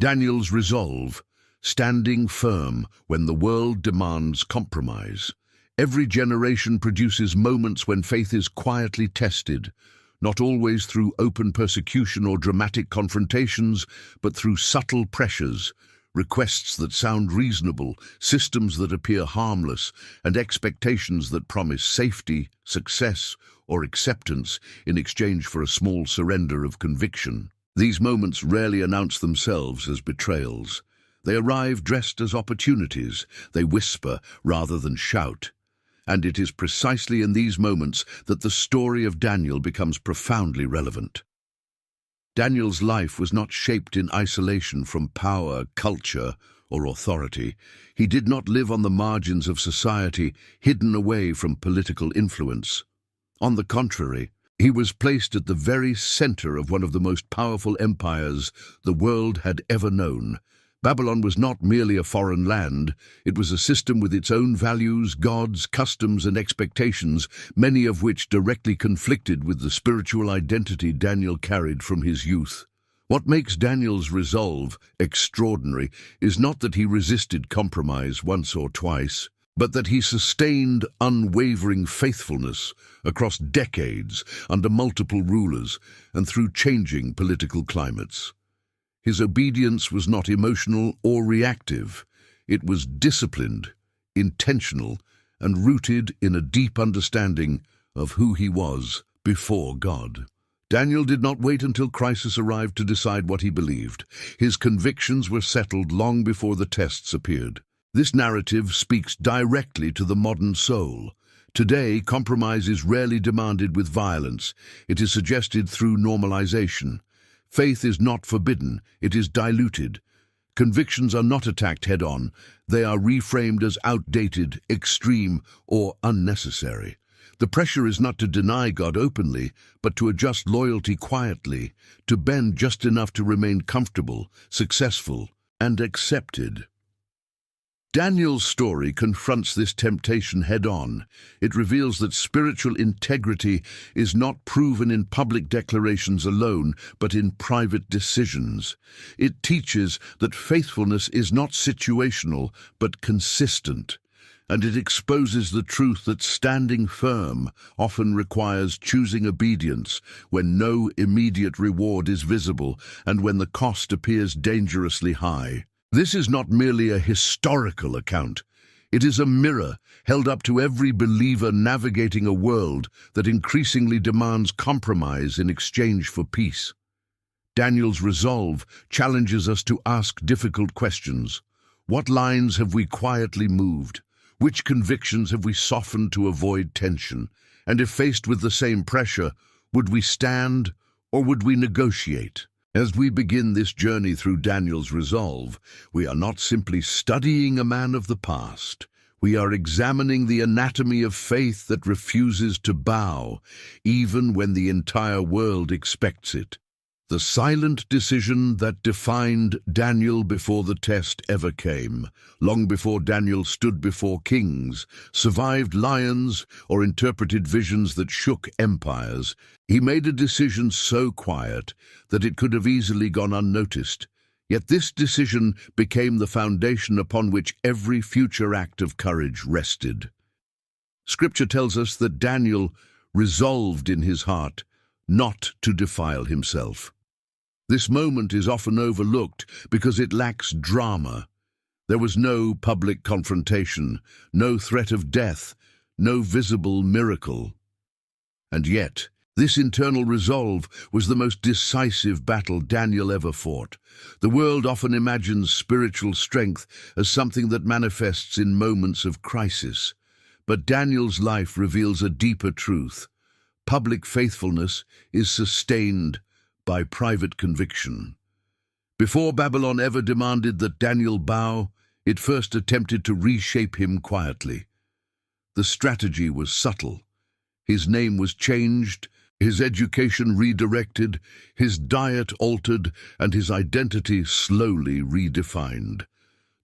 Daniel's resolve, standing firm when the world demands compromise. Every generation produces moments when faith is quietly tested, not always through open persecution or dramatic confrontations, but through subtle pressures, requests that sound reasonable, systems that appear harmless, and expectations that promise safety, success, or acceptance in exchange for a small surrender of conviction. These moments rarely announce themselves as betrayals. They arrive dressed as opportunities. They whisper rather than shout. And it is precisely in these moments that the story of Daniel becomes profoundly relevant. Daniel's life was not shaped in isolation from power, culture, or authority. He did not live on the margins of society, hidden away from political influence. On the contrary, he was placed at the very center of one of the most powerful empires the world had ever known. Babylon was not merely a foreign land. It was a system with its own values, gods, customs, and expectations, many of which directly conflicted with the spiritual identity Daniel carried from his youth. What makes Daniel's resolve extraordinary is not that he resisted compromise once or twice, but that he sustained unwavering faithfulness across decades under multiple rulers and through changing political climates. His obedience was not emotional or reactive. It was disciplined, intentional, and rooted in a deep understanding of who he was before God. Daniel did not wait until crisis arrived to decide what he believed. His convictions were settled long before the tests appeared. This narrative speaks directly to the modern soul. Today, compromise is rarely demanded with violence. It is suggested through normalization. Faith is not forbidden, it is diluted. Convictions are not attacked head-on. They are reframed as outdated, extreme, or unnecessary. The pressure is not to deny God openly, but to adjust loyalty quietly, to bend just enough to remain comfortable, successful, and accepted. Daniel's story confronts this temptation head-on. It reveals that spiritual integrity is not proven in public declarations alone, but in private decisions. It teaches that faithfulness is not situational, but consistent. And it exposes the truth that standing firm often requires choosing obedience when no immediate reward is visible and when the cost appears dangerously high. This is not merely a historical account. It is a mirror held up to every believer navigating a world that increasingly demands compromise in exchange for peace. Daniel's resolve challenges us to ask difficult questions. What lines have we quietly moved? Which convictions have we softened to avoid tension? And if faced with the same pressure, would we stand or would we negotiate? As we begin this journey through Daniel's resolve, we are not simply studying a man of the past. We are examining the anatomy of faith that refuses to bow, even when the entire world expects it. The silent decision that defined Daniel before the test ever came, long before Daniel stood before kings, survived lions, or interpreted visions that shook empires. He made a decision so quiet that it could have easily gone unnoticed. Yet this decision became the foundation upon which every future act of courage rested. Scripture tells us that Daniel resolved in his heart not to defile himself. This moment is often overlooked because it lacks drama. There was no public confrontation, no threat of death, no visible miracle. And yet, this internal resolve was the most decisive battle Daniel ever fought. The world often imagines spiritual strength as something that manifests in moments of crisis. But Daniel's life reveals a deeper truth. Public faithfulness is sustained by private conviction. Before Babylon ever demanded that Daniel bow, it first attempted to reshape him quietly. The strategy was subtle. His name was changed, his education redirected, his diet altered, and his identity slowly redefined.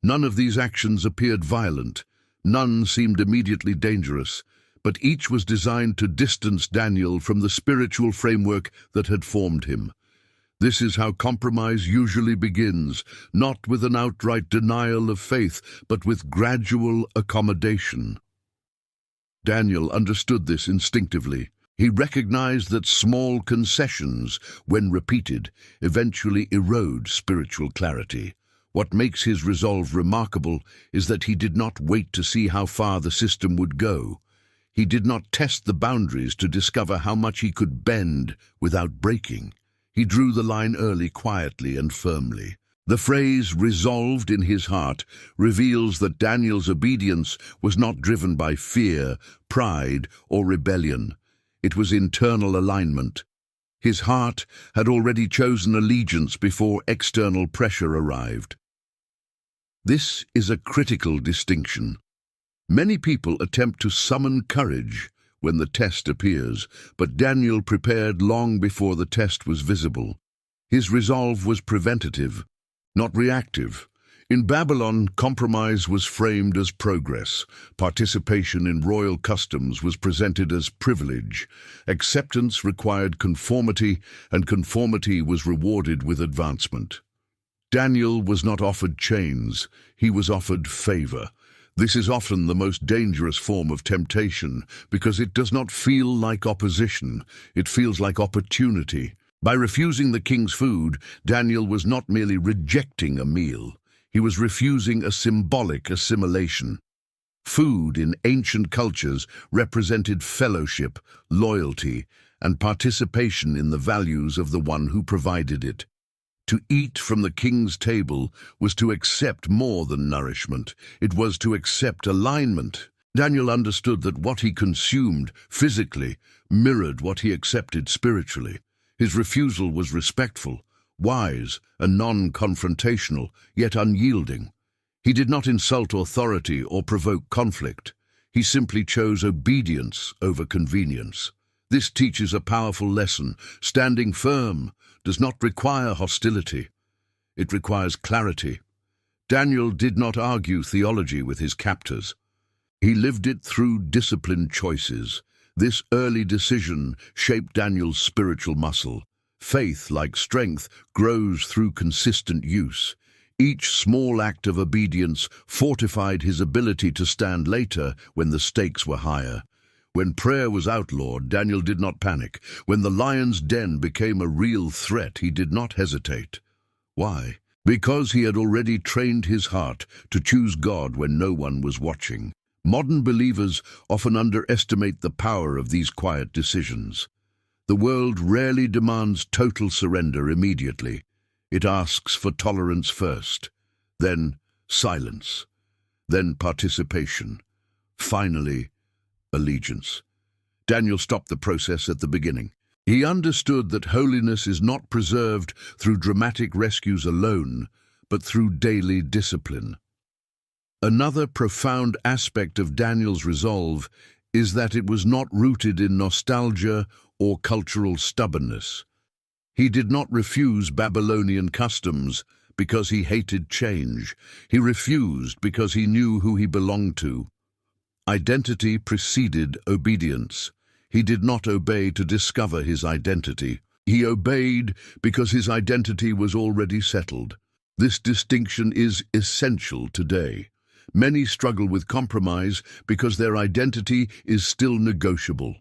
None of these actions appeared violent. None seemed immediately dangerous, but each was designed to distance Daniel from the spiritual framework that had formed him. This is how compromise usually begins, not with an outright denial of faith, but with gradual accommodation. Daniel understood this instinctively. He recognized that small concessions, when repeated, eventually erode spiritual clarity. What makes his resolve remarkable is that he did not wait to see how far the system would go. He did not test the boundaries to discover how much he could bend without breaking. He drew the line early, quietly and firmly. The phrase "resolved in his heart" reveals that Daniel's obedience was not driven by fear, pride, or rebellion. It was internal alignment. His heart had already chosen allegiance before external pressure arrived. This is a critical distinction. Many people attempt to summon courage when the test appears, but Daniel prepared long before the test was visible. His resolve was preventative, not reactive. In Babylon, compromise was framed as progress. Participation in royal customs was presented as privilege. Acceptance required conformity, and conformity was rewarded with advancement. Daniel was not offered chains, he was offered favor. This is often the most dangerous form of temptation because it does not feel like opposition, it feels like opportunity. By refusing the king's food, Daniel was not merely rejecting a meal, he was refusing a symbolic assimilation. Food in ancient cultures represented fellowship, loyalty, and participation in the values of the one who provided it. To eat from the king's table was to accept more than nourishment. It was to accept alignment. Daniel understood that what he consumed physically mirrored what he accepted spiritually. His refusal was respectful, wise, and non-confrontational, yet unyielding. He did not insult authority or provoke conflict. He simply chose obedience over convenience. This teaches a powerful lesson. Standing firm does not require hostility. It requires clarity. Daniel did not argue theology with his captors. He lived it through disciplined choices. This early decision shaped Daniel's spiritual muscle. Faith, like strength, grows through consistent use. Each small act of obedience fortified his ability to stand later when the stakes were higher. When prayer was outlawed, Daniel did not panic. When the lion's den became a real threat, he did not hesitate. Why? Because he had already trained his heart to choose God when no one was watching. Modern believers often underestimate the power of these quiet decisions. The world rarely demands total surrender immediately. It asks for tolerance first, then silence, then participation, finally allegiance. Daniel stopped the process at the beginning. He understood that holiness is not preserved through dramatic rescues alone, but through daily discipline. Another profound aspect of Daniel's resolve is that it was not rooted in nostalgia or cultural stubbornness. He did not refuse Babylonian customs because he hated change. He refused because he knew who he belonged to. Identity preceded obedience. He did not obey to discover his identity. He obeyed because his identity was already settled. This distinction is essential today. Many struggle with compromise because their identity is still negotiable.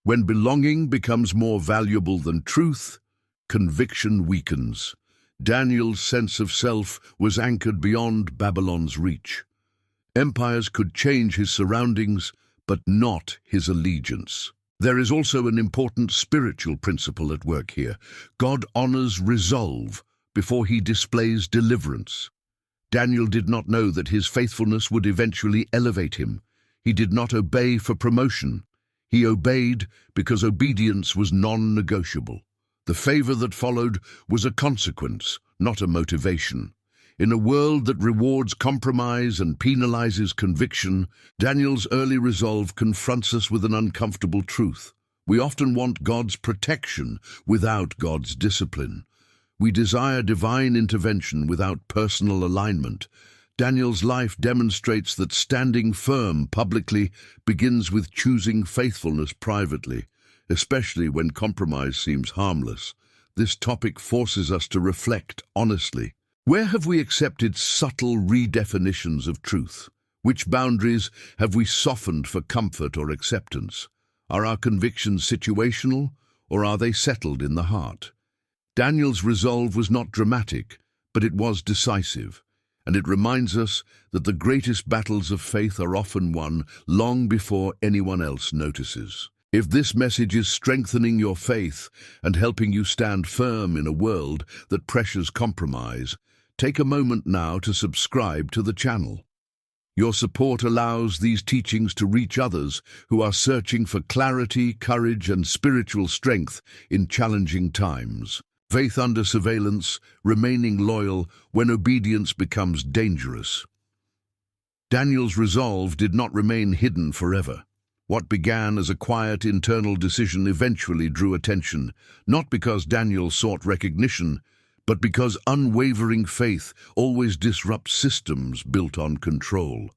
When belonging becomes more valuable than truth, conviction weakens. Daniel's sense of self was anchored beyond Babylon's reach. Empires could change his surroundings, but not his allegiance. There is also an important spiritual principle at work here. God honors resolve before he displays deliverance. Daniel did not know that his faithfulness would eventually elevate him. He did not obey for promotion. He obeyed because obedience was non-negotiable. The favor that followed was a consequence, not a motivation. In a world that rewards compromise and penalizes conviction, Daniel's early resolve confronts us with an uncomfortable truth. We often want God's protection without God's discipline. We desire divine intervention without personal alignment. Daniel's life demonstrates that standing firm publicly begins with choosing faithfulness privately, especially when compromise seems harmless. this topic forces us to reflect honestly. Where have we accepted subtle redefinitions of truth? Which boundaries have we softened for comfort or acceptance? Are our convictions situational, or are they settled in the heart? Daniel's resolve was not dramatic, but it was decisive, and it reminds us that the greatest battles of faith are often won long before anyone else notices. If this message is strengthening your faith and helping you stand firm in a world that pressures compromise, take a moment now to subscribe to the channel. Your support allows these teachings to reach others who are searching for clarity, courage, and spiritual strength in challenging times. Faith under surveillance, remaining loyal when obedience becomes dangerous. Daniel's resolve did not remain hidden forever. What began as a quiet internal decision eventually drew attention, not because Daniel sought recognition, but because unwavering faith always disrupts systems built on control.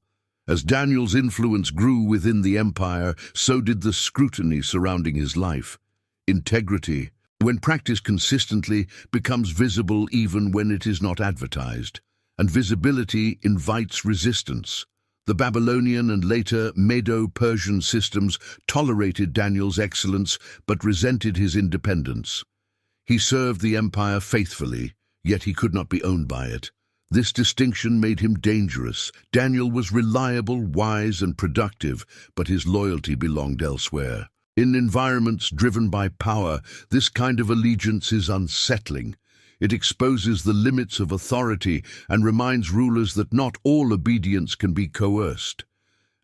As Daniel's influence grew within the empire, so did the scrutiny surrounding his life. Integrity, when practiced consistently, becomes visible even when it is not advertised, and visibility invites resistance. The Babylonian and later Medo-Persian systems tolerated Daniel's excellence but resented his independence. He served the empire faithfully, yet he could not be owned by it. This distinction made him dangerous. Daniel was reliable, wise, and productive, but his loyalty belonged elsewhere. In environments driven by power, this kind of allegiance is unsettling. It exposes the limits of authority and reminds rulers that not all obedience can be coerced.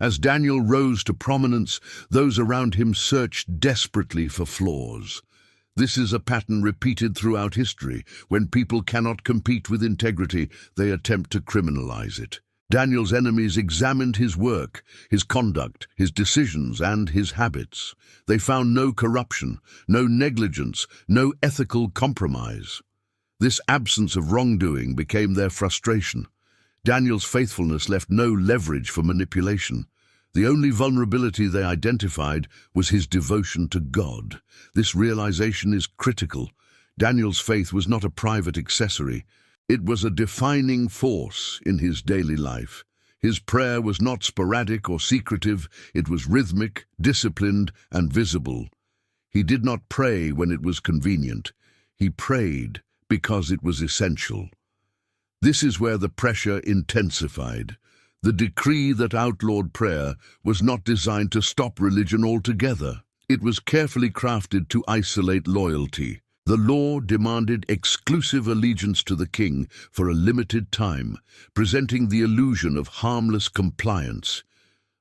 As Daniel rose to prominence, those around him searched desperately for flaws. This is a pattern repeated throughout history. When people cannot compete with integrity, they attempt to criminalize it. Daniel's enemies examined his work, his conduct, his decisions, and his habits. They found no corruption, no negligence, no ethical compromise. This absence of wrongdoing became their frustration. Daniel's faithfulness left no leverage for manipulation. The only vulnerability they identified was his devotion to God. This realization is critical. Daniel's faith was not a private accessory. It was a defining force in his daily life. His prayer was not sporadic or secretive. It was rhythmic, disciplined, and visible. He did not pray when it was convenient. He prayed because it was essential. This is where the pressure intensified. The decree that outlawed prayer was not designed to stop religion altogether. It was carefully crafted to isolate loyalty. The law demanded exclusive allegiance to the king for a limited time, presenting the illusion of harmless compliance.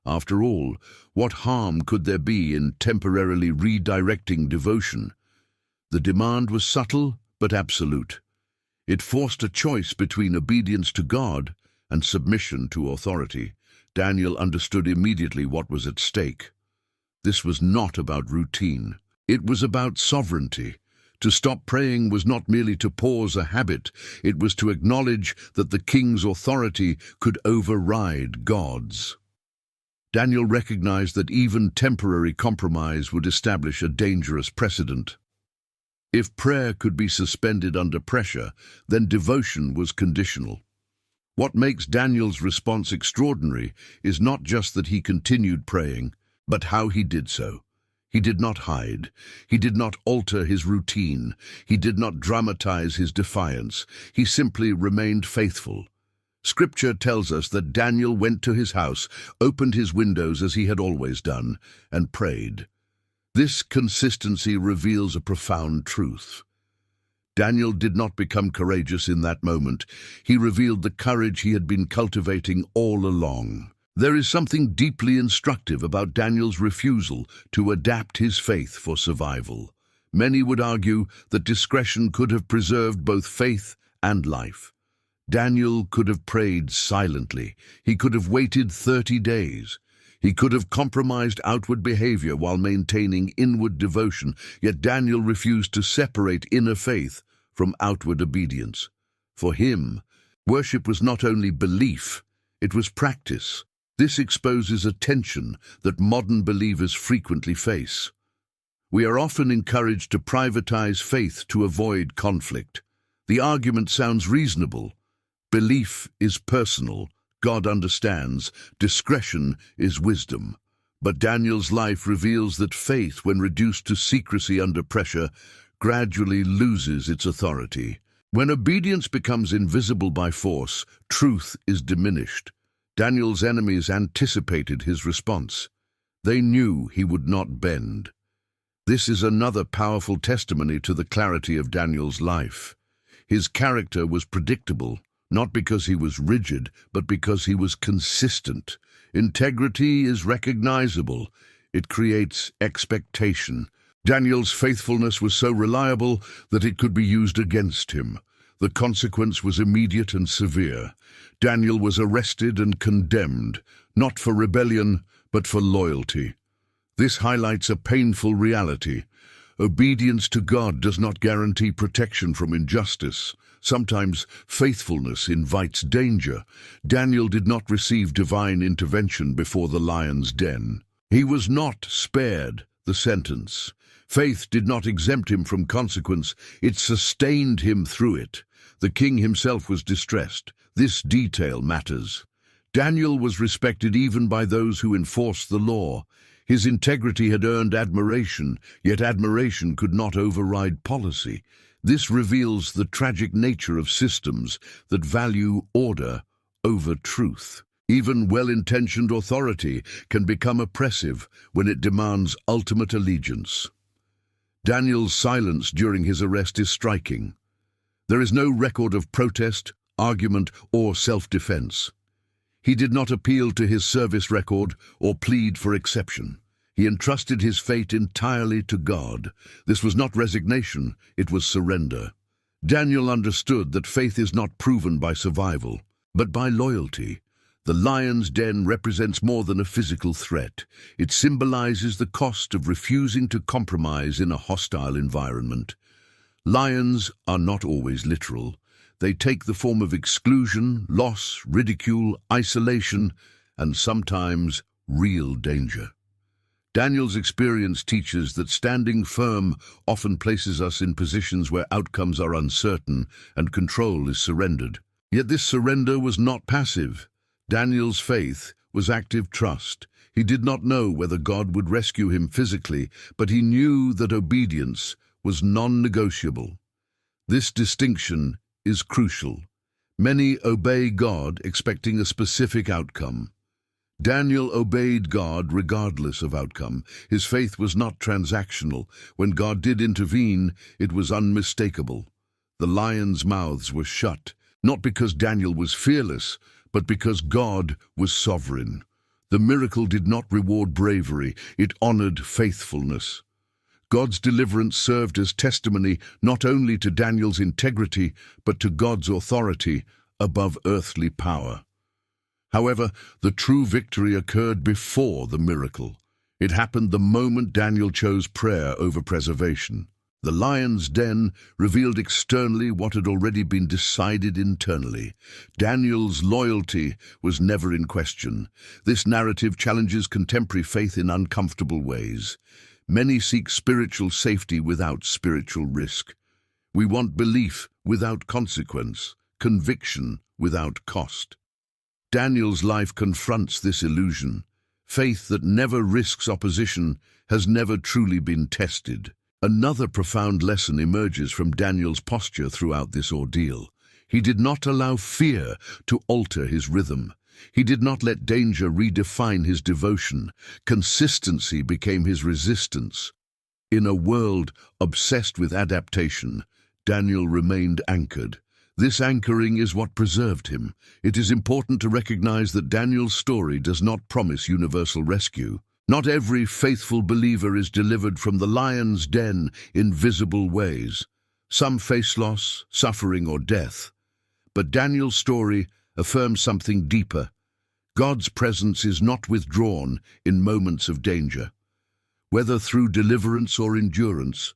After all, what harm could there be in temporarily redirecting devotion? The demand was subtle but absolute. It forced a choice between obedience to God and submission to authority. Daniel understood immediately what was at stake. This was not about routine. It was about sovereignty. To stop praying was not merely to pause a habit, it was to acknowledge that the king's authority could override God's. Daniel recognized that even temporary compromise would establish a dangerous precedent. If prayer could be suspended under pressure, then devotion was conditional. What makes Daniel's response extraordinary is not just that he continued praying, but how he did so. He did not hide. He did not alter his routine. He did not dramatize his defiance. He simply remained faithful. Scripture tells us that Daniel went to his house, opened his windows as he had always done, and prayed. This consistency reveals a profound truth. Daniel did not become courageous in that moment. He revealed the courage he had been cultivating all along. There is something deeply instructive about Daniel's refusal to adapt his faith for survival. Many would argue that discretion could have preserved both faith and life. Daniel could have prayed silently. He could have waited 30 days. He could have compromised outward behavior while maintaining inward devotion, yet Daniel refused to separate inner faith from outward obedience. For him, worship was not only belief, it was practice. This exposes a tension that modern believers frequently face. We are often encouraged to privatize faith to avoid conflict. The argument sounds reasonable. Belief is personal. God understands. Discretion is wisdom. But Daniel's life reveals that faith, when reduced to secrecy under pressure, gradually loses its authority. When obedience becomes invisible by force, truth is diminished. Daniel's enemies anticipated his response. They knew he would not bend. This is another powerful testimony to the clarity of Daniel's life. His character was predictable, not because he was rigid, but because he was consistent. Integrity is recognizable. It creates expectation. Daniel's faithfulness was so reliable that it could be used against him. The consequence was immediate and severe. Daniel was arrested and condemned, not for rebellion, but for loyalty. This highlights a painful reality. Obedience to God does not guarantee protection from injustice. Sometimes faithfulness invites danger. Daniel did not receive divine intervention before the lion's den. He was not spared the sentence. Faith did not exempt him from consequence. It sustained him through it. The king himself was distressed. This detail matters. Daniel was respected even by those who enforced the law. His integrity had earned admiration, yet admiration could not override policy. This reveals the tragic nature of systems that value order over truth. Even well-intentioned authority can become oppressive when it demands ultimate allegiance. Daniel's silence during his arrest is striking. There is no record of protest, argument, or self-defense. He did not appeal to his service record or plead for exception. He entrusted his fate entirely to God. This was not resignation, it was surrender. Daniel understood that faith is not proven by survival, but by loyalty. The lion's den represents more than a physical threat. It symbolizes the cost of refusing to compromise in a hostile environment. Lions are not always literal. They take the form of exclusion, loss, ridicule, isolation, and sometimes real danger. Daniel's experience teaches that standing firm often places us in positions where outcomes are uncertain and control is surrendered. Yet this surrender was not passive. Daniel's faith was active trust. He did not know whether God would rescue him physically, but he knew that obedience was non-negotiable. This distinction is crucial. Many obey God expecting a specific outcome. Daniel obeyed God regardless of outcome. His faith was not transactional. When God did intervene, it was unmistakable. The lions' mouths were shut, not because Daniel was fearless, but because God was sovereign. The miracle did not reward bravery, it honored faithfulness. God's deliverance served as testimony not only to Daniel's integrity, but to God's authority above earthly power. However, the true victory occurred before the miracle. It happened the moment Daniel chose prayer over preservation. The lion's den revealed externally what had already been decided internally. Daniel's loyalty was never in question. This narrative challenges contemporary faith in uncomfortable ways. Many seek spiritual safety without spiritual risk. We want belief without consequence, conviction without cost. Daniel's life confronts this illusion. Faith that never risks opposition has never truly been tested. Another profound lesson emerges from Daniel's posture throughout this ordeal. He did not allow fear to alter his rhythm. He did not let danger redefine his devotion. Consistency became his resistance. In a world obsessed with adaptation, Daniel remained anchored. This anchoring is what preserved him. It is important to recognize that Daniel's story does not promise universal rescue. Not every faithful believer is delivered from the lion's den in visible ways. Some face loss, suffering, or death. But Daniel's story affirms something deeper. God's presence is not withdrawn in moments of danger. Whether through deliverance or endurance,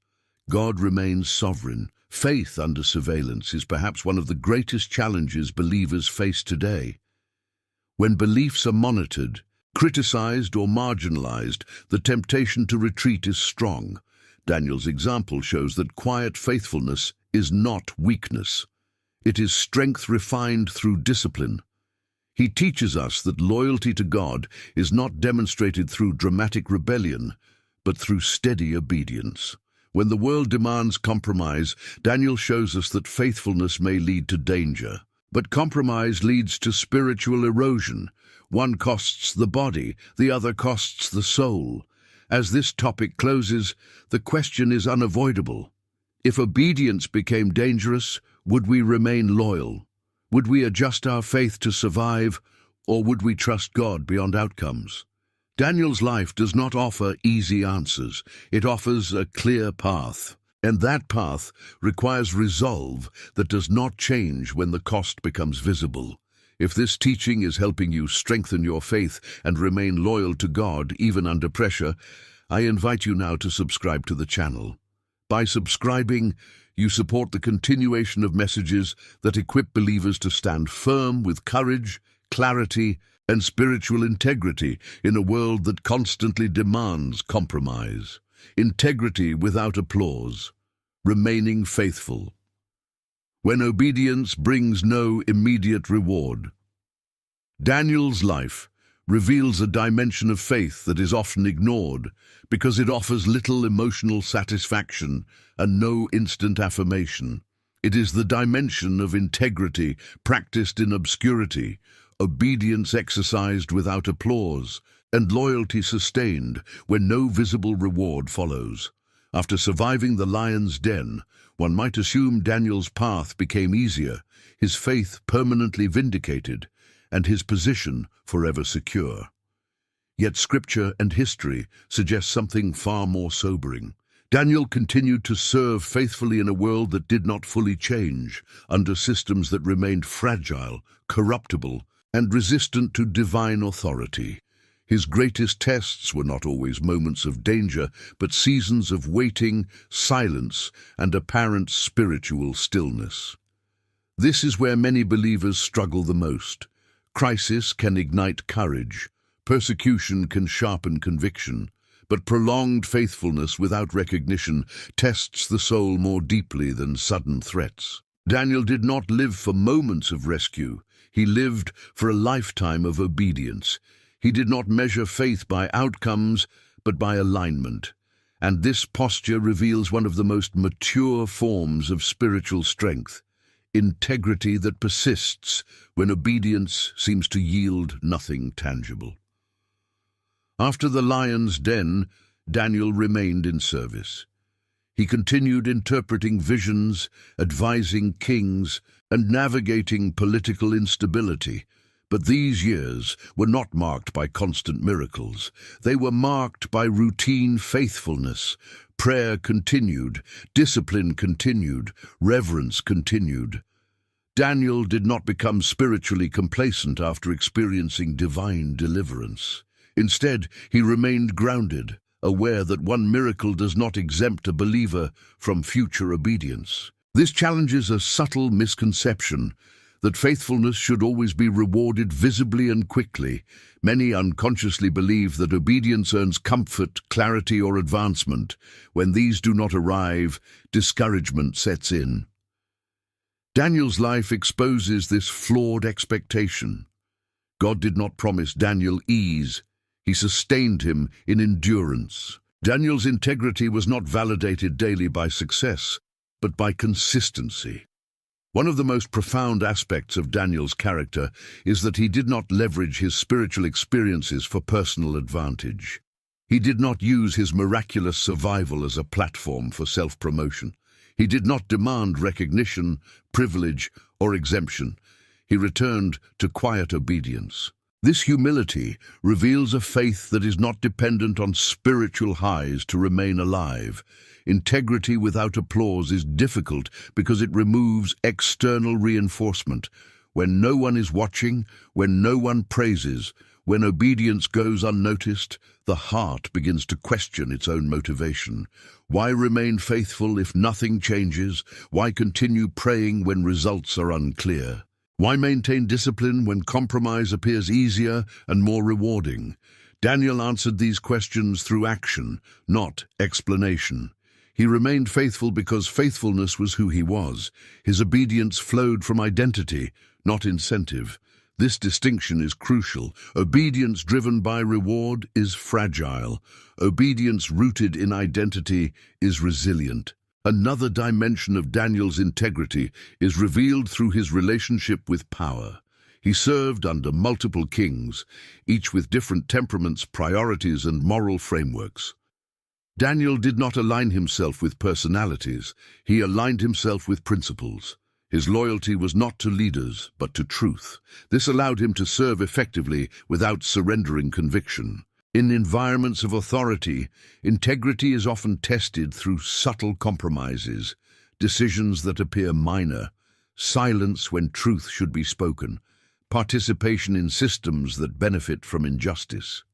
God remains sovereign. Faith under surveillance is perhaps one of the greatest challenges believers face today. When beliefs are monitored, criticized, or marginalized, the temptation to retreat is strong. Daniel's example shows that quiet faithfulness is not weakness. It is strength refined through discipline. He teaches us that loyalty to God is not demonstrated through dramatic rebellion, but through steady obedience. When the world demands compromise, Daniel shows us that faithfulness may lead to danger. But compromise leads to spiritual erosion. One costs the body, the other costs the soul. As this topic closes, the question is unavoidable. If obedience became dangerous, would we remain loyal? Would we adjust our faith to survive, or would we trust God beyond outcomes? Daniel's life does not offer easy answers. It offers a clear path. And that path requires resolve that does not change when the cost becomes visible. If this teaching is helping you strengthen your faith and remain loyal to God even under pressure, I invite you now to subscribe to the channel. By subscribing, you support the continuation of messages that equip believers to stand firm with courage, clarity, and spiritual integrity in a world that constantly demands compromise. Integrity without applause. Remaining faithful. When obedience brings no immediate reward. Daniel's life reveals a dimension of faith that is often ignored because it offers little emotional satisfaction and no instant affirmation. It is the dimension of integrity practiced in obscurity, obedience exercised without applause, and loyalty sustained when no visible reward follows. After surviving the lion's den, one might assume Daniel's path became easier, his faith permanently vindicated, and his position forever secure. Yet scripture and history suggest something far more sobering. Daniel continued to serve faithfully in a world that did not fully change, under systems that remained fragile, corruptible, and resistant to divine authority. His greatest tests were not always moments of danger, but seasons of waiting, silence, and apparent spiritual stillness. This is where many believers struggle the most. Crisis can ignite courage, persecution can sharpen conviction, but prolonged faithfulness without recognition tests the soul more deeply than sudden threats. Daniel did not live for moments of rescue. He lived for a lifetime of obedience. He did not measure faith by outcomes, but by alignment. And this posture reveals one of the most mature forms of spiritual strength, integrity that persists when obedience seems to yield nothing tangible. After the lion's den, Daniel remained in service. He continued interpreting visions, advising kings, and navigating political instability. But these years were not marked by constant miracles. They were marked by routine faithfulness. Prayer continued, discipline continued, reverence continued. Daniel did not become spiritually complacent after experiencing divine deliverance. Instead, he remained grounded, aware that one miracle does not exempt a believer from future obedience. This challenges a subtle misconception that faithfulness should always be rewarded visibly and quickly. Many unconsciously believe that obedience earns comfort, clarity, or advancement. When these do not arrive, discouragement sets in. Daniel's life exposes this flawed expectation. God did not promise Daniel ease. He sustained him in endurance. Daniel's integrity was not validated daily by success, but by consistency. One of the most profound aspects of Daniel's character is that he did not leverage his spiritual experiences for personal advantage. He did not use his miraculous survival as a platform for self-promotion. He did not demand recognition, privilege, or exemption. He returned to quiet obedience. This humility reveals a faith that is not dependent on spiritual highs to remain alive. Integrity without applause is difficult because it removes external reinforcement. When no one is watching, when no one praises, when obedience goes unnoticed, the heart begins to question its own motivation. Why remain faithful if nothing changes? Why continue praying when results are unclear? Why maintain discipline when compromise appears easier and more rewarding? Daniel answered these questions through action, not explanation. He remained faithful because faithfulness was who he was. His obedience flowed from identity, not incentive. This distinction is crucial. Obedience driven by reward is fragile. Obedience rooted in identity is resilient. Another dimension of Daniel's integrity is revealed through his relationship with power. He served under multiple kings, each with different temperaments, priorities, and moral frameworks. Daniel did not align himself with personalities. He aligned himself with principles. His loyalty was not to leaders, but to truth. This allowed him to serve effectively without surrendering conviction. In environments of authority, integrity is often tested through subtle compromises, decisions that appear minor, silence when truth should be spoken, participation in systems that benefit from injustice.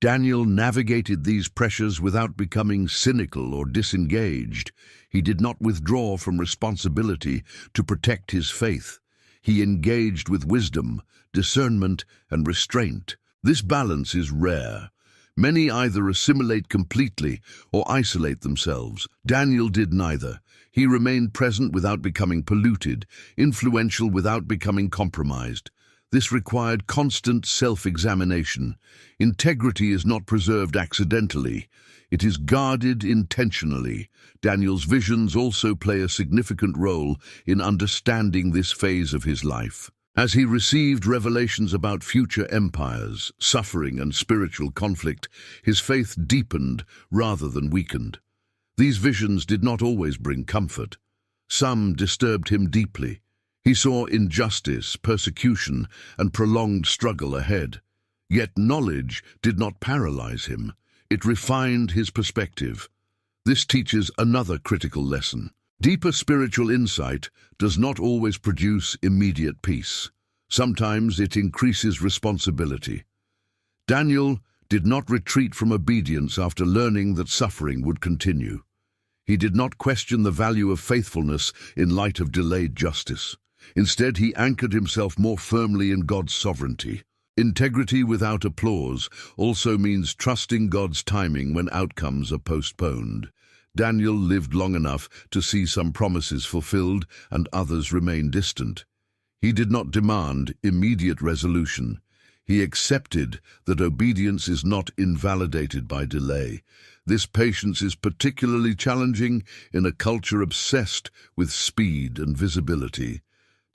Daniel navigated these pressures without becoming cynical or disengaged. He did not withdraw from responsibility to protect his faith. He engaged with wisdom, discernment, and restraint. This balance is rare. Many either assimilate completely or isolate themselves. Daniel did neither. He remained present without becoming polluted, influential without becoming compromised. This required constant self-examination. Integrity is not preserved accidentally. It is guarded intentionally. Daniel's visions also play a significant role in understanding this phase of his life. As he received revelations about future empires, suffering, and spiritual conflict, his faith deepened rather than weakened. These visions did not always bring comfort. Some disturbed him deeply. He saw injustice, persecution, and prolonged struggle ahead. Yet knowledge did not paralyze him. It refined his perspective. This teaches another critical lesson. Deeper spiritual insight does not always produce immediate peace. Sometimes it increases responsibility. Daniel did not retreat from obedience after learning that suffering would continue. He did not question the value of faithfulness in light of delayed justice. Instead, he anchored himself more firmly in God's sovereignty. Integrity without applause also means trusting God's timing when outcomes are postponed. Daniel lived long enough to see some promises fulfilled and others remain distant. He did not demand immediate resolution. He accepted that obedience is not invalidated by delay. This patience is particularly challenging in a culture obsessed with speed and visibility.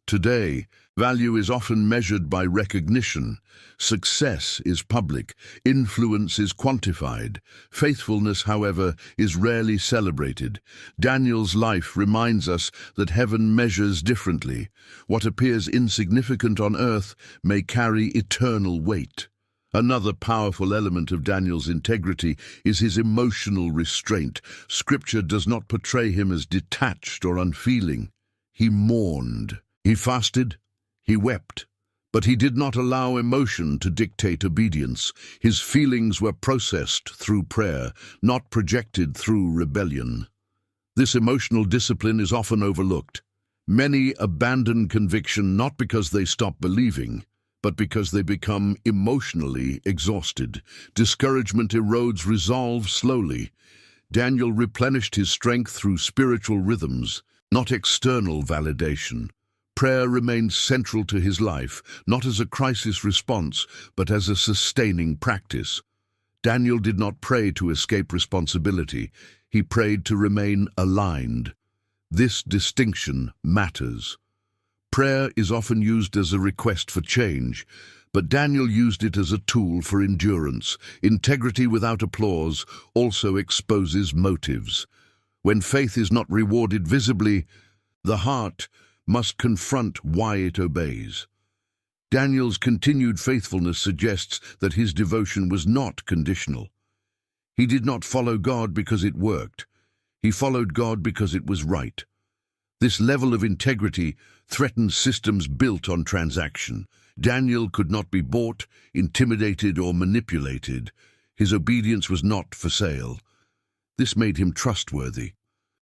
Today, value is often measured by recognition. Success is public. Influence is quantified. Faithfulness, however, is rarely celebrated. Daniel's life reminds us that heaven measures differently. What appears insignificant on earth may carry eternal weight. Another powerful element of Daniel's integrity is his emotional restraint. Scripture does not portray him as detached or unfeeling. He mourned. He fasted, he wept, but he did not allow emotion to dictate obedience. His feelings were processed through prayer, not projected through rebellion. This emotional discipline is often overlooked. Many abandon conviction not because they stop believing, but because they become emotionally exhausted. Discouragement erodes resolve slowly. Daniel replenished his strength through spiritual rhythms, not external validation. Prayer remained central to his life, not as a crisis response, but as a sustaining practice. Daniel did not pray to escape responsibility. He prayed to remain aligned. This distinction matters. Prayer is often used as a request for change, but Daniel used it as a tool for endurance. Integrity without applause also exposes motives. When faith is not rewarded visibly, the heart must confront why it obeys. Daniel's continued faithfulness suggests that his devotion was not conditional. He did not follow God because it worked. He followed God because it was right. This level of integrity threatens systems built on transaction. Daniel could not be bought, intimidated, or manipulated. His obedience was not for sale. This made him trustworthy,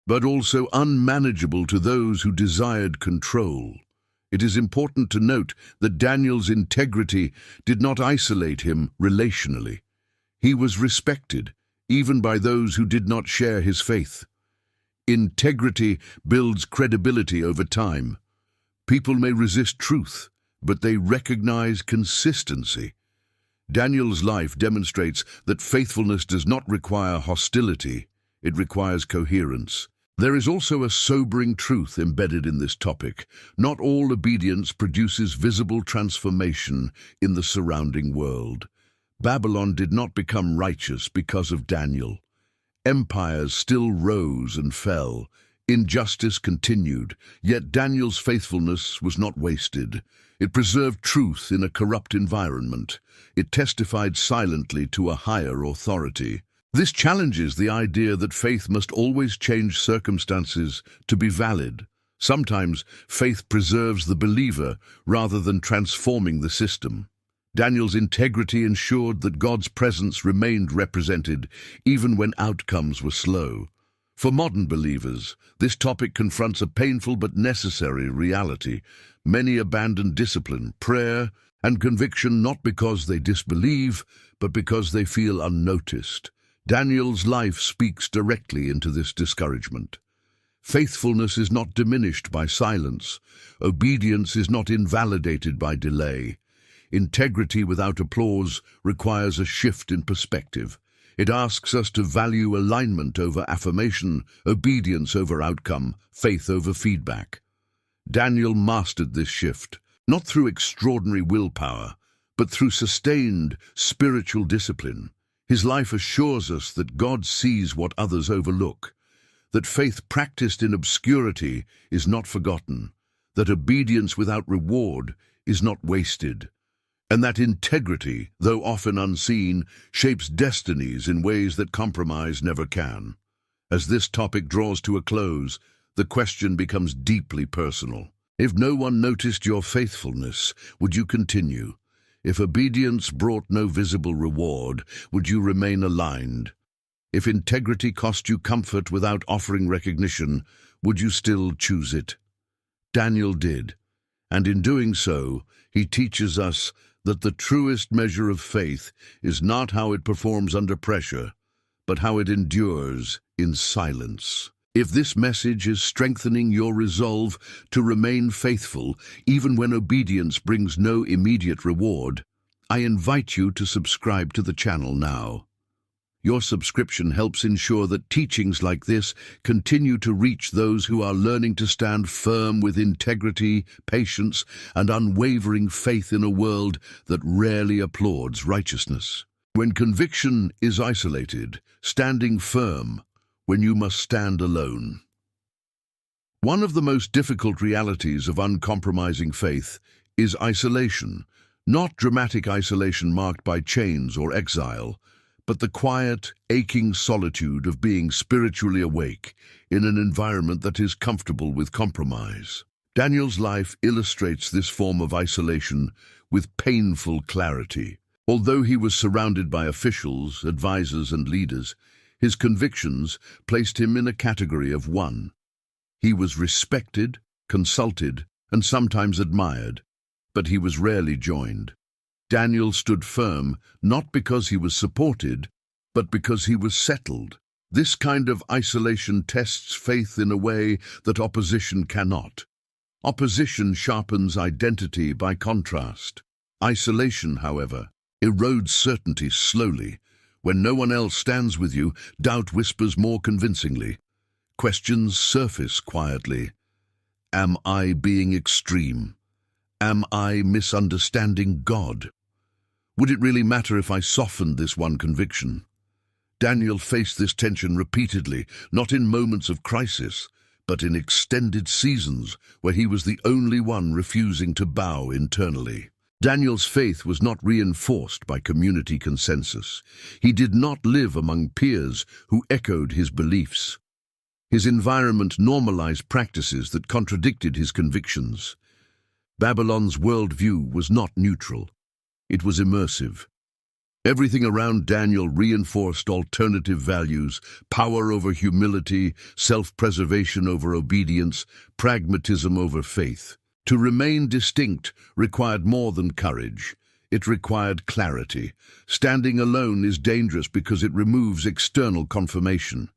but also unmanageable to those who desired control. It is important to note that Daniel's integrity did not isolate him relationally. He was respected, even by those who did not share his faith. Integrity builds credibility over time. People may resist truth, but they recognize consistency. Daniel's life demonstrates that faithfulness does not require hostility, it requires coherence. There is also a sobering truth embedded in this topic. Not all obedience produces visible transformation in the surrounding world. Babylon did not become righteous because of Daniel. Empires still rose and fell. Injustice continued, yet Daniel's faithfulness was not wasted. It preserved truth in a corrupt environment. It testified silently to a higher authority. This challenges the idea that faith must always change circumstances to be valid. Sometimes faith preserves the believer rather than transforming the system. Daniel's integrity ensured that God's presence remained represented even when outcomes were slow. For modern believers, this topic confronts a painful but necessary reality. Many abandon discipline, prayer, and conviction not because they disbelieve, but because they feel unnoticed. Daniel's life speaks directly into this discouragement. Faithfulness is not diminished by silence. Obedience is not invalidated by delay. Integrity without applause requires a shift in perspective. It asks us to value alignment over affirmation, obedience over outcome, faith over feedback. Daniel mastered this shift, not through extraordinary willpower, but through sustained spiritual discipline. His life assures us that God sees what others overlook, that faith practiced in obscurity is not forgotten, that obedience without reward is not wasted, and that integrity, though often unseen, shapes destinies in ways that compromise never can. As this topic draws to a close, the question becomes deeply personal. If no one noticed your faithfulness, would you continue? If obedience brought no visible reward, would you remain aligned? If integrity cost you comfort without offering recognition, would you still choose it? Daniel did, and in doing so, he teaches us that the truest measure of faith is not how it performs under pressure, but how it endures in silence. If this message is strengthening your resolve to remain faithful, even when obedience brings no immediate reward, I invite you to subscribe to the channel now. Your subscription helps ensure that teachings like this continue to reach those who are learning to stand firm with integrity, patience, and unwavering faith in a world that rarely applauds righteousness. When conviction is isolated, standing firm when you must stand alone. One of the most difficult realities of uncompromising faith is isolation, not dramatic isolation marked by chains or exile, but the quiet, aching solitude of being spiritually awake in an environment that is comfortable with compromise. Daniel's life illustrates this form of isolation with painful clarity. Although he was surrounded by officials, advisors, and leaders, his convictions placed him in a category of one. He was respected, consulted, and sometimes admired, but he was rarely joined. Daniel stood firm, not because he was supported, but because he was settled. This kind of isolation tests faith in a way that opposition cannot. Opposition sharpens identity by contrast. Isolation, however, erodes certainty slowly. When no one else stands with you, doubt whispers more convincingly. Questions surface quietly. Am I being extreme? Am I misunderstanding God? Would it really matter if I softened this one conviction? Daniel faced this tension repeatedly, not in moments of crisis, but in extended seasons where he was the only one refusing to bow internally. Daniel's faith was not reinforced by community consensus. He did not live among peers who echoed his beliefs. His environment normalized practices that contradicted his convictions. Babylon's worldview was not neutral. It was immersive. Everything around Daniel reinforced alternative values: power over humility, self-preservation over obedience, pragmatism over faith. To remain distinct required more than courage. it required clarity. Standing alone is dangerous because it removes external confirmation.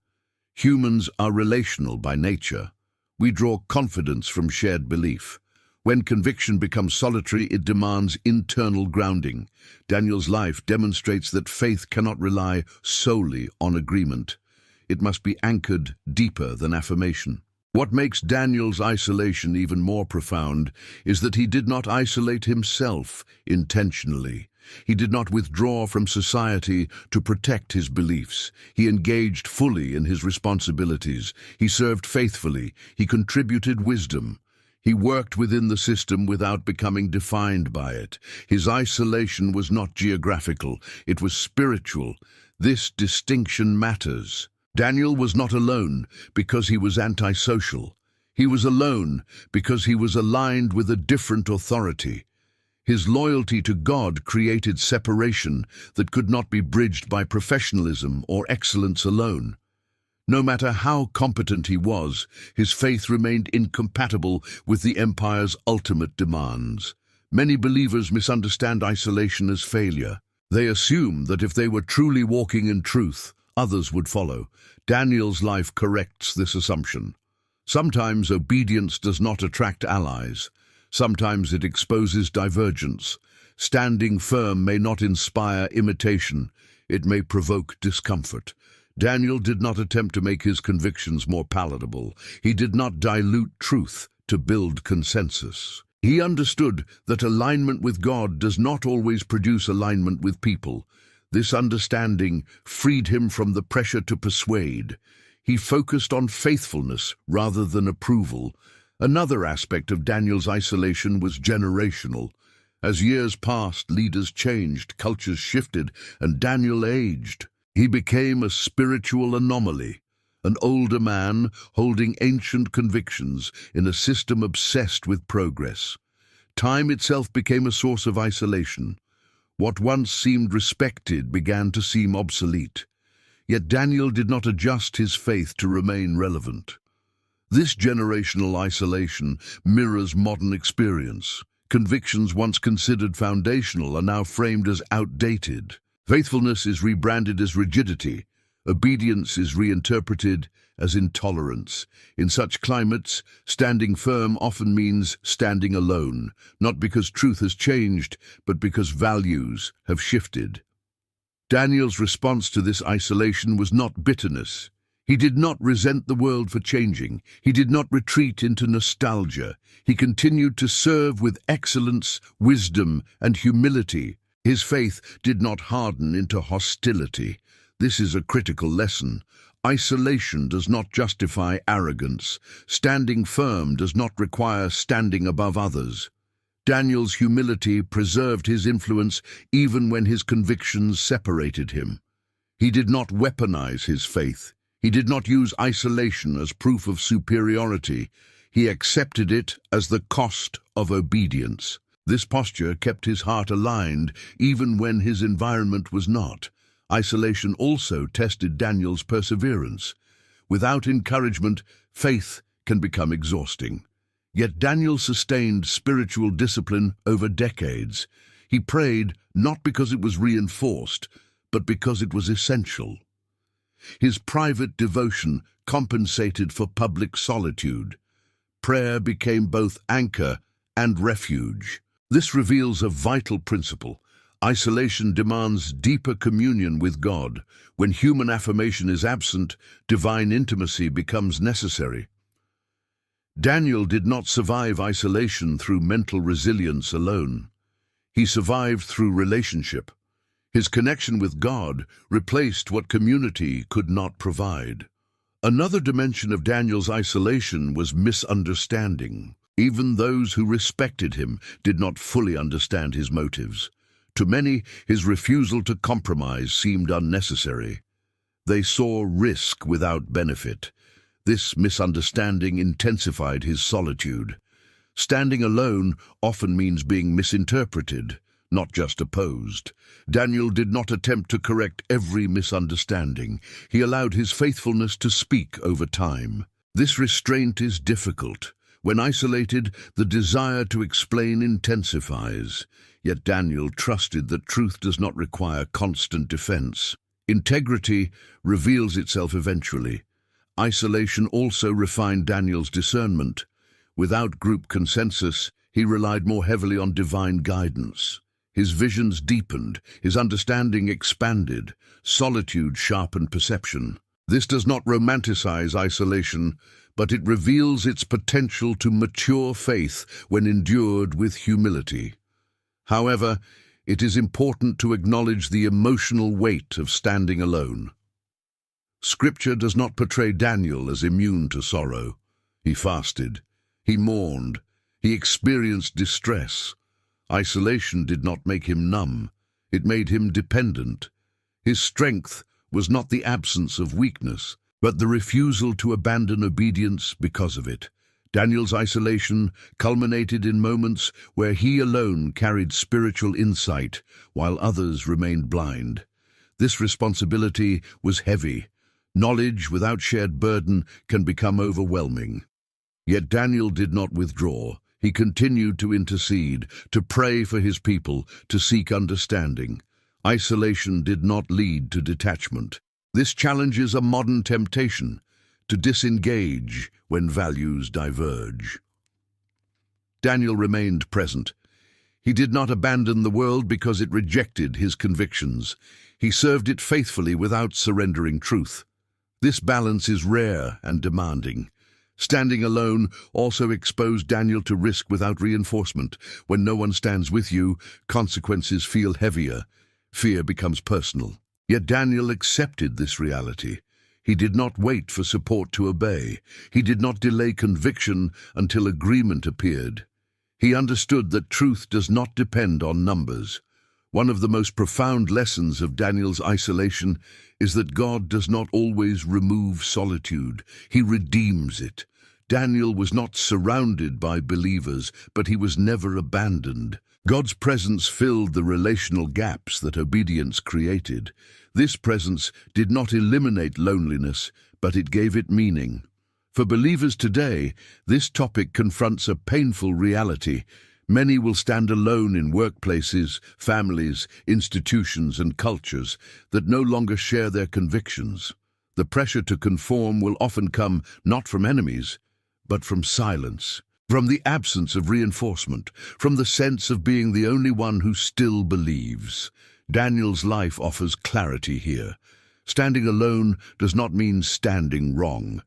Humans are relational by nature. We draw confidence from shared belief. When conviction becomes solitary, it demands internal grounding. Daniel's life demonstrates that faith cannot rely solely on agreement. It must be anchored deeper than affirmation. What makes Daniel's isolation even more profound is that he did not isolate himself intentionally. He did not withdraw from society to protect his beliefs. He engaged fully in his responsibilities. He served faithfully. He contributed wisdom. He worked within the system without becoming defined by it. His isolation was not geographical, it was spiritual. This distinction matters. Daniel was not alone because he was antisocial. He was alone because he was aligned with a different authority. His loyalty to God created separation that could not be bridged by professionalism or excellence alone. No matter how competent he was, his faith remained incompatible with the empire's ultimate demands. Many believers misunderstand isolation as failure. They assume that if they were truly walking in truth, others would follow. Daniel's life corrects this assumption. Sometimes obedience does not attract allies. Sometimes it exposes divergence. Standing firm may not inspire imitation. It may provoke discomfort. Daniel did not attempt to make his convictions more palatable. He did not dilute truth to build consensus. He understood that alignment with God does not always produce alignment with people. This understanding freed him from the pressure to persuade. He focused on faithfulness rather than approval. Another aspect of Daniel's isolation was generational. As years passed, leaders changed, cultures shifted, and Daniel aged. He became a spiritual anomaly, an older man holding ancient convictions in a system obsessed with progress. Time itself became a source of isolation. What once seemed respected began to seem obsolete. Yet Daniel did not adjust his faith to remain relevant. This generational isolation mirrors modern experience. Convictions once considered foundational are now framed as outdated. Faithfulness is rebranded as rigidity. Obedience is reinterpreted as intolerance. In such climates, standing firm often means standing alone, not because truth has changed, but because values have shifted. Daniel's response to this isolation was not bitterness. He did not resent the world for changing. He did not retreat into nostalgia. He continued to serve with excellence, wisdom, and humility. His faith did not harden into hostility. This is a critical lesson. Isolation does not justify arrogance. Standing firm does not require standing above others. Daniel's humility preserved his influence even when his convictions separated him. He did not weaponize his faith. He did not use isolation as proof of superiority. He accepted it as the cost of obedience. This posture kept his heart aligned even when his environment was not. Isolation also tested Daniel's perseverance. Without encouragement, faith can become exhausting. Yet Daniel sustained spiritual discipline over decades. He prayed not because it was reinforced, but because it was essential. His private devotion compensated for public solitude. Prayer became both anchor and refuge. This reveals a vital principle. Isolation demands deeper communion with God. When human affirmation is absent, divine intimacy becomes necessary. Daniel did not survive isolation through mental resilience alone. He survived through relationship. His connection with God replaced what community could not provide. Another dimension of Daniel's isolation was misunderstanding. Even those who respected him did not fully understand his motives. To many, his refusal to compromise seemed unnecessary. They saw risk without benefit. This misunderstanding intensified his solitude. Standing alone often means being misinterpreted, not just opposed. Daniel did not attempt to correct every misunderstanding. He allowed his faithfulness to speak over time. This restraint is difficult. When isolated, the desire to explain intensifies. Yet Daniel trusted that truth does not require constant defense. Integrity reveals itself eventually. Isolation also refined Daniel's discernment. Without group consensus, he relied more heavily on divine guidance. His visions deepened, his understanding expanded, solitude sharpened perception. This does not romanticize isolation, but it reveals its potential to mature faith when endured with humility. However, it is important to acknowledge the emotional weight of standing alone. Scripture does not portray Daniel as immune to sorrow. He fasted, he mourned, he experienced distress. Isolation did not make him numb, it made him dependent. His strength was not the absence of weakness, but the refusal to abandon obedience because of it. Daniel's isolation culminated in moments where he alone carried spiritual insight while others remained blind. This responsibility was heavy. Knowledge without shared burden can become overwhelming. Yet Daniel did not withdraw. He continued to intercede, to pray for his people, to seek understanding. Isolation did not lead to detachment. This challenges a modern temptation to disengage when values diverge. Daniel remained present. He did not abandon the world because it rejected his convictions. He served it faithfully without surrendering truth. This balance is rare and demanding. Standing alone also exposed Daniel to risk without reinforcement. When no one stands with you, consequences feel heavier. Fear becomes personal. Yet Daniel accepted this reality. He did not wait for support to obey. He did not delay conviction until agreement appeared. He understood that truth does not depend on numbers. One of the most profound lessons of Daniel's isolation is that God does not always remove solitude. He redeems it. Daniel was not surrounded by believers, but he was never abandoned. God's presence filled the relational gaps that obedience created. This presence did not eliminate loneliness, but it gave it meaning. For believers today, this topic confronts a painful reality. Many will stand alone in workplaces, families, institutions, and cultures that no longer share their convictions. The pressure to conform will often come not from enemies, but from silence, from the absence of reinforcement, from the sense of being the only one who still believes. Daniel's life offers clarity here. Standing alone does not mean standing wrong.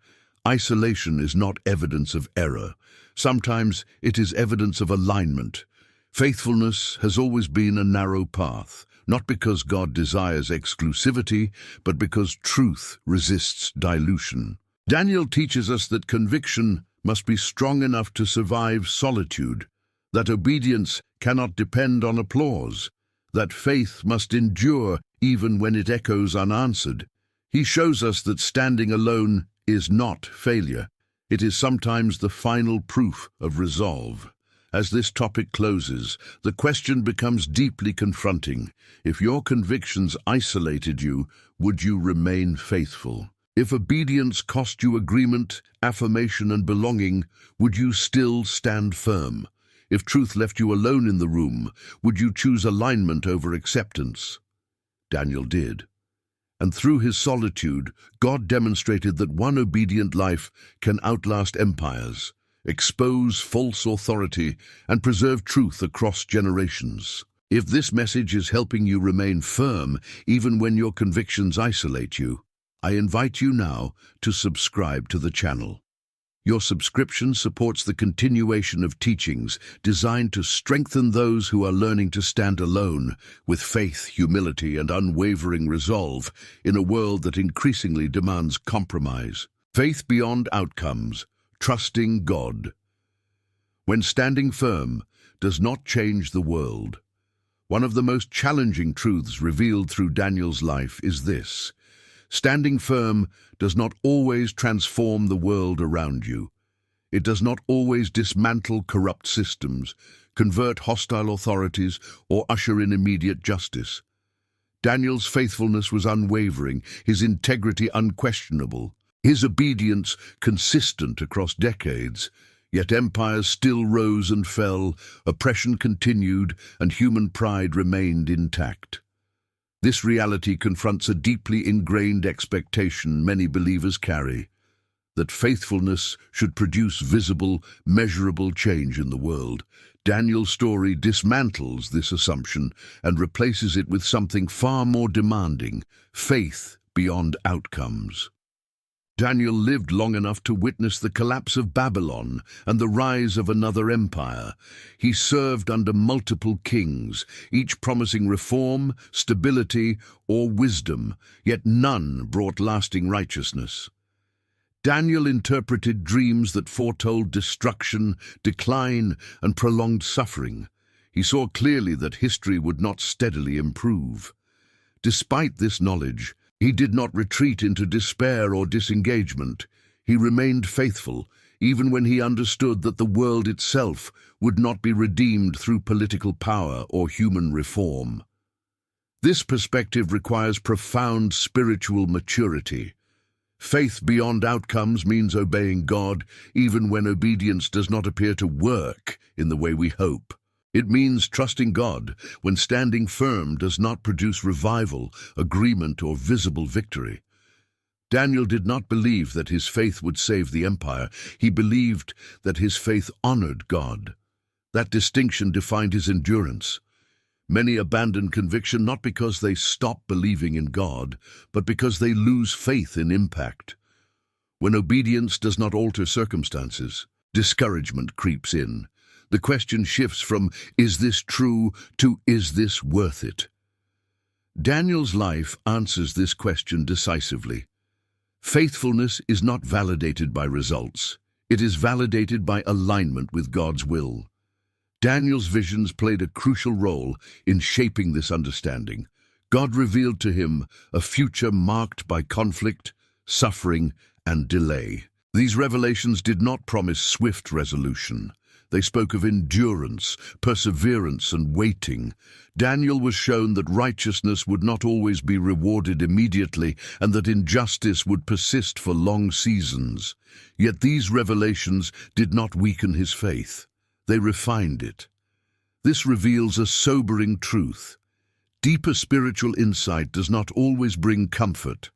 Isolation is not evidence of error. Sometimes it is evidence of alignment. Faithfulness has always been a narrow path, not because God desires exclusivity, but because truth resists dilution. Daniel teaches us that conviction must be strong enough to survive solitude, that obedience cannot depend on applause, that faith must endure even when it echoes unanswered. He shows us that standing alone is not failure. It is sometimes the final proof of resolve. As this topic closes, the question becomes deeply confronting. If your convictions isolated you, would you remain faithful? If obedience cost you agreement, affirmation, and belonging, would you still stand firm? If truth left you alone in the room, would you choose alignment over acceptance? Daniel did. And through his solitude, God demonstrated that one obedient life can outlast empires, expose false authority, and preserve truth across generations. If this message is helping you remain firm, even when your convictions isolate you, I invite you now to subscribe to the channel. Your subscription supports the continuation of teachings designed to strengthen those who are learning to stand alone with faith, humility, and unwavering resolve in a world that increasingly demands compromise. Faith beyond outcomes, trusting God. When standing firm does not change the world. One of the most challenging truths revealed through Daniel's life is this: standing firm does not always transform the world around you. It does not always dismantle corrupt systems, convert hostile authorities, or usher in immediate justice. Daniel's faithfulness was unwavering, his integrity unquestionable, his obedience consistent across decades. Yet empires still rose and fell, oppression continued, and human pride remained intact. This reality confronts a deeply ingrained expectation many believers carry, that faithfulness should produce visible, measurable change in the world. Daniel's story dismantles this assumption and replaces it with something far more demanding: faith beyond outcomes. Daniel lived long enough to witness the collapse of Babylon and the rise of another empire. He served under multiple kings, each promising reform, stability, or wisdom, yet none brought lasting righteousness. Daniel interpreted dreams that foretold destruction, decline, and prolonged suffering. He saw clearly that history would not steadily improve. Despite this knowledge, he did not retreat into despair or disengagement. He remained faithful, even when he understood that the world itself would not be redeemed through political power or human reform. This perspective requires profound spiritual maturity. Faith beyond outcomes means obeying God, even when obedience does not appear to work in the way we hope. It means trusting God when standing firm does not produce revival, agreement, or visible victory. Daniel did not believe that his faith would save the empire. He believed that his faith honored God. That distinction defined his endurance. Many abandon conviction not because they stop believing in God, but because they lose faith in impact. When obedience does not alter circumstances, discouragement creeps in. The question shifts from, "Is this true?" to, "Is this worth it?" Daniel's life answers this question decisively. Faithfulness is not validated by results. It is validated by alignment with God's will. Daniel's visions played a crucial role in shaping this understanding. God revealed to him a future marked by conflict, suffering, and delay. These revelations did not promise swift resolution. They spoke of endurance, perseverance, and waiting. Daniel was shown that righteousness would not always be rewarded immediately and that injustice would persist for long seasons. Yet these revelations did not weaken his faith. They refined it. This reveals a sobering truth. Deeper spiritual insight does not always bring comfort.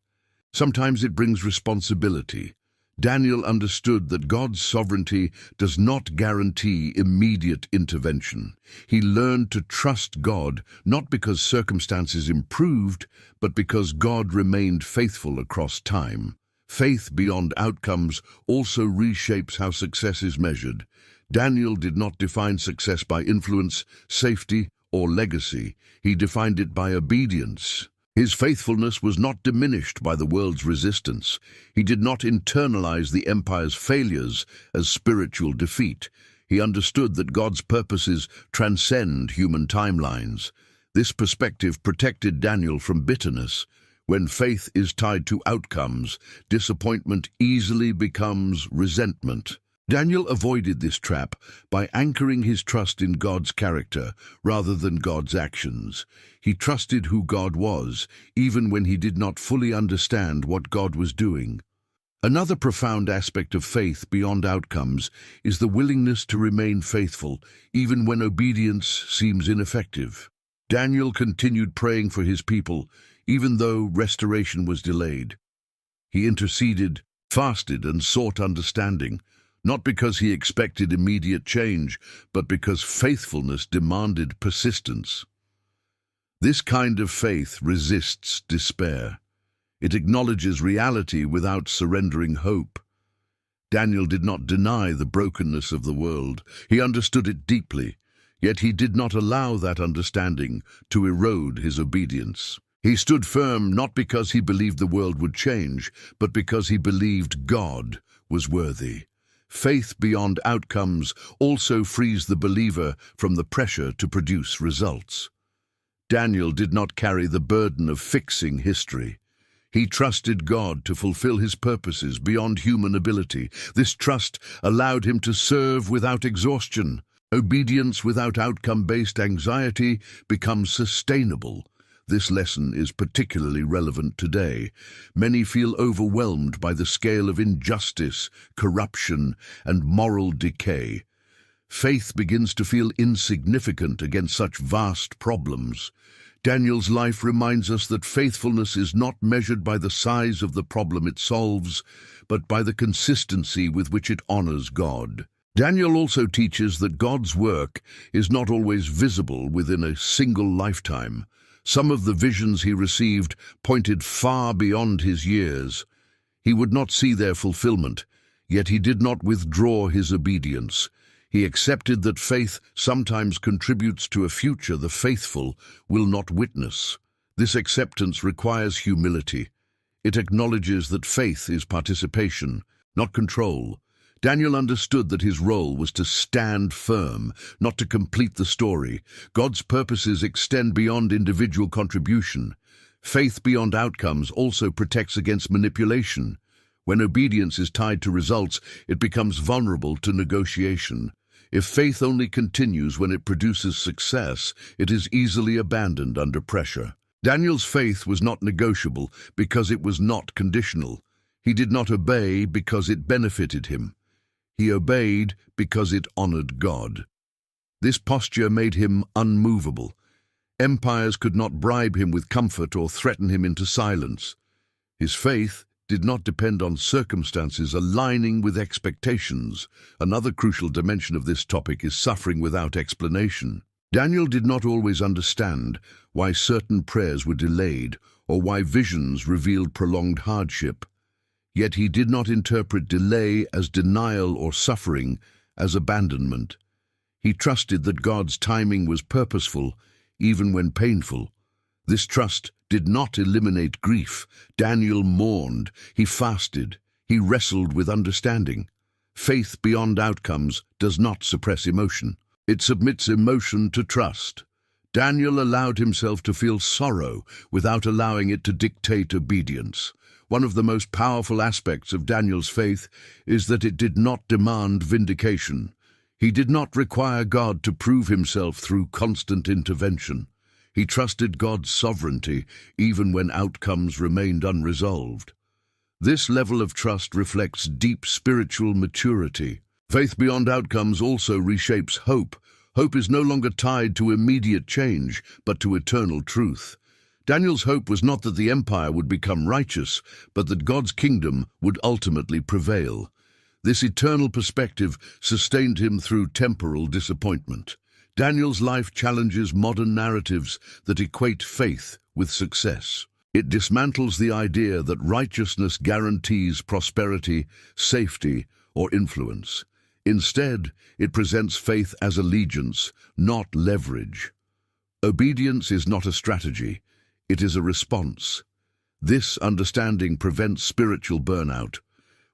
Sometimes it brings responsibility. Daniel understood that God's sovereignty does not guarantee immediate intervention. He learned to trust God not because circumstances improved, but because God remained faithful across time. Faith beyond outcomes also reshapes how success is measured. Daniel did not define success by influence, safety, or legacy. He defined it by obedience. His faithfulness was not diminished by the world's resistance. He did not internalize the empire's failures as spiritual defeat. He understood that God's purposes transcend human timelines. This perspective protected Daniel from bitterness. When faith is tied to outcomes, disappointment easily becomes resentment. Daniel avoided this trap by anchoring his trust in God's character rather than God's actions. He trusted who God was, even when he did not fully understand what God was doing. Another profound aspect of faith beyond outcomes is the willingness to remain faithful, even when obedience seems ineffective. Daniel continued praying for his people, even though restoration was delayed. He interceded, fasted, and sought understanding, not because he expected immediate change, but because faithfulness demanded persistence. This kind of faith resists despair. It acknowledges reality without surrendering hope. Daniel did not deny the brokenness of the world. He understood it deeply, yet he did not allow that understanding to erode his obedience. He stood firm not because he believed the world would change, but because he believed God was worthy. Faith beyond outcomes also frees the believer from the pressure to produce results. Daniel did not carry the burden of fixing history. He trusted God to fulfill his purposes beyond human ability. This trust allowed him to serve without exhaustion. Obedience without outcome-based anxiety becomes sustainable. This lesson is particularly relevant today. Many feel overwhelmed by the scale of injustice, corruption, and moral decay. Faith begins to feel insignificant against such vast problems. Daniel's life reminds us that faithfulness is not measured by the size of the problem it solves, but by the consistency with which it honors God. Daniel also teaches that God's work is not always visible within a single lifetime. Some of the visions he received pointed far beyond his years. He would not see their fulfillment, yet he did not withdraw his obedience. He accepted that faith sometimes contributes to a future the faithful will not witness. This acceptance requires humility. It acknowledges that faith is participation, not control. Daniel understood that his role was to stand firm, not to complete the story. God's purposes extend beyond individual contribution. Faith beyond outcomes also protects against manipulation. When obedience is tied to results, it becomes vulnerable to negotiation. If faith only continues when it produces success, it is easily abandoned under pressure. Daniel's faith was not negotiable because it was not conditional. He did not obey because it benefited him. He obeyed because it honored God. This posture made him unmovable. Empires could not bribe him with comfort or threaten him into silence. His faith did not depend on circumstances aligning with expectations. Another crucial dimension of this topic is suffering without explanation. Daniel did not always understand why certain prayers were delayed or why visions revealed prolonged hardship. Yet he did not interpret delay as denial or suffering as abandonment. He trusted that God's timing was purposeful, even when painful. This trust did not eliminate grief. Daniel mourned, he fasted, he wrestled with understanding. Faith beyond outcomes does not suppress emotion. It submits emotion to trust. Daniel allowed himself to feel sorrow without allowing it to dictate obedience. One of the most powerful aspects of Daniel's faith is that it did not demand vindication. He did not require God to prove himself through constant intervention. He trusted God's sovereignty even when outcomes remained unresolved. This level of trust reflects deep spiritual maturity. Faith beyond outcomes also reshapes hope. Hope is no longer tied to immediate change, but to eternal truth. Daniel's hope was not that the empire would become righteous, but that God's kingdom would ultimately prevail. This eternal perspective sustained him through temporal disappointment. Daniel's life challenges modern narratives that equate faith with success. It dismantles the idea that righteousness guarantees prosperity, safety, or influence. Instead, it presents faith as allegiance, not leverage. Obedience is not a strategy, it is a response. This understanding prevents spiritual burnout.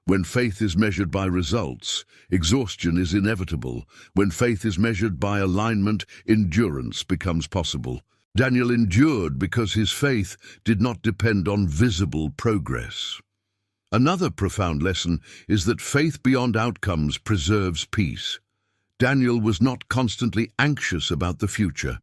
When faith is measured by results, exhaustion is inevitable. When faith is measured by alignment, endurance becomes possible. Daniel endured because his faith did not depend on visible progress. Another profound lesson is that faith beyond outcomes preserves peace. Daniel was not constantly anxious about the future.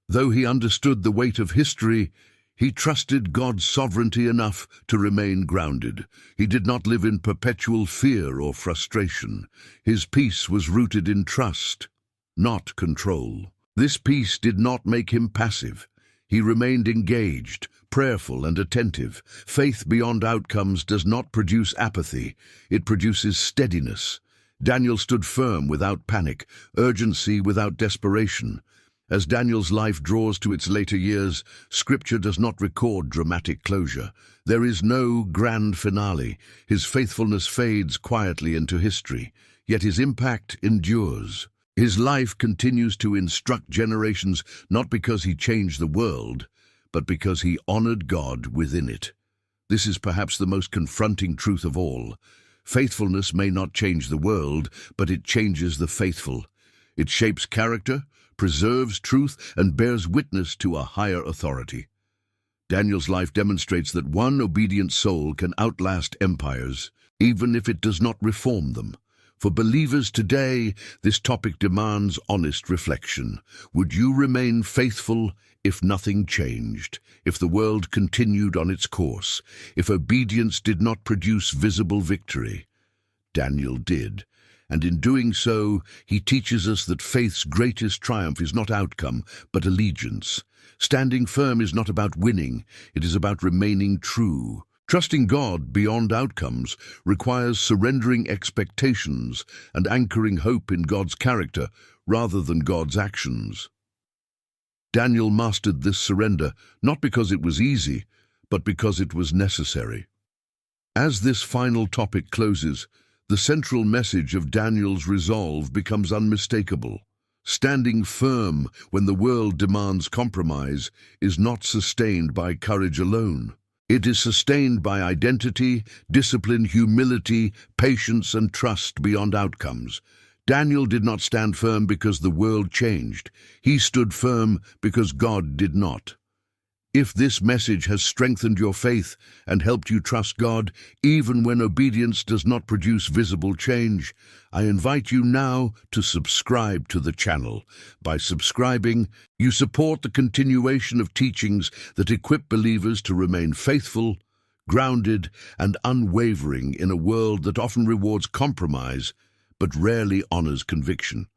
Though he understood the weight of history, he trusted God's sovereignty enough to remain grounded. He did not live in perpetual fear or frustration. His peace was rooted in trust, not control. This peace did not make him passive. He remained engaged, prayerful, and attentive. Faith beyond outcomes does not produce apathy. It produces steadiness. Daniel stood firm without panic, urgency without desperation. As Daniel's life draws to its later years, Scripture does not record dramatic closure. There is no grand finale. His faithfulness fades quietly into history, yet his impact endures. His life continues to instruct generations not because he changed the world, but because he honored God within it. This is perhaps the most confronting truth of all. Faithfulness may not change the world, but it changes the faithful. It shapes character, preserves truth, and bears witness to a higher authority. Daniel's life demonstrates that one obedient soul can outlast empires, even if it does not reform them. For believers today, this topic demands honest reflection. Would you remain faithful if nothing changed, if the world continued on its course, if obedience did not produce visible victory? Daniel did. And in doing so, he teaches us that faith's greatest triumph is not outcome, but allegiance. Standing firm is not about winning, it is about remaining true. Trusting God beyond outcomes requires surrendering expectations and anchoring hope in God's character rather than God's actions. Daniel mastered this surrender not because it was easy, but because it was necessary. As this final topic closes, the central message of Daniel's resolve becomes unmistakable. Standing firm when the world demands compromise is not sustained by courage alone. It is sustained by identity, discipline, humility, patience, and trust beyond outcomes. Daniel did not stand firm because the world changed. He stood firm because God did not. If this message has strengthened your faith and helped you trust God, even when obedience does not produce visible change, I invite you now to subscribe to the channel. By subscribing, you support the continuation of teachings that equip believers to remain faithful, grounded, and unwavering in a world that often rewards compromise but rarely honors conviction.